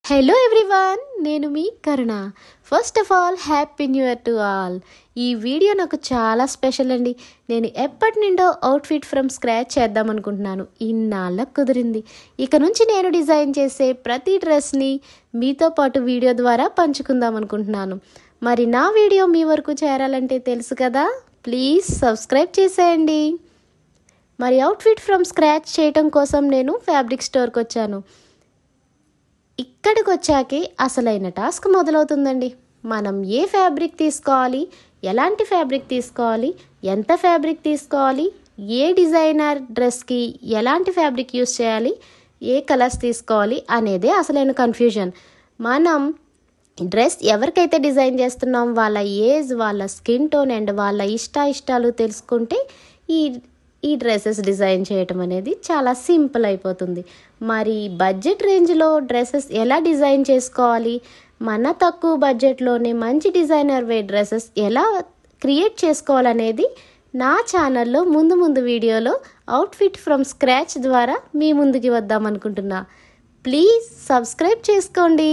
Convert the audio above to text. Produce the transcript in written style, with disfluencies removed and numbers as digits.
Hello everyone, నేను మీ Karuna. First of all happy new year to all. ఈ video నాకు చాలా స్పెషల్ అండి. నేను ఎప్పటి నుండో అవుట్ఫిట్ ఫ్రమ్ స్క్రాచ్ చేద్దాం అనుకుంటున్నాను. ఇన్నాళ్ళకు కుదిరింది. ఇక నుంచి నేను డిజైన్ చేసే ప్రతి డ్రెస్ని మీతో పాటు వీడియో ద్వారా పంచుకుందాం అనుకుంటున్నాను. మరి నా వీడియో మీ వరకు చేరాలంటే తెలుసు కదా, ప్లీజ్ సబ్స్క్రైబ్ చేసేయండి. మరి అవుట్ఫిట్ ఫ్రమ్ స్క్రాచ్ చేయటం కోసం నేను ఫ్యాబ్రిక్ స్టోర్కి వచ్చాను. ఇక్కడికి వచ్చాకే అసలైన టాస్క్ మొదలవుతుందండి. మనం ఏ ఫ్యాబ్రిక్ తీసుకోవాలి, ఎలాంటి ఫ్యాబ్రిక్ తీసుకోవాలి, ఎంత ఫ్యాబ్రిక్ తీసుకోవాలి, ఏ డిజైనర్ డ్రెస్కి ఎలాంటి ఫ్యాబ్రిక్ యూస్ చేయాలి, ఏ కలర్స్ తీసుకోవాలి అనేదే అసలైన కన్ఫ్యూజన్. మనం డ్రెస్ ఎవరికైతే డిజైన్ చేస్తున్నాం వాళ్ళ ఏజ్, వాళ్ళ స్కిన్ టోన్ అండ్ వాళ్ళ ఇష్టాలు తెలుసుకుంటే ఈ డ్రెస్సెస్ డిజైన్ చేయటం అనేది చాలా సింపుల్ అయిపోతుంది. మరి బడ్జెట్ రేంజ్లో డ్రెస్సెస్ ఎలా డిజైన్ చేసుకోవాలి, మన తక్కువ బడ్జెట్లోనే మంచి డిజైనర్ వేర్ డ్రెస్సెస్ ఎలా క్రియేట్ చేసుకోవాలనేది నా ఛానల్లో ముందు వీడియోలో అవుట్ఫిట్ ఫ్రమ్ స్క్రాచ్ ద్వారా మీ ముందుకి వద్దాం అనుకుంటున్నా. ప్లీజ్ సబ్స్క్రైబ్ చేసుకోండి.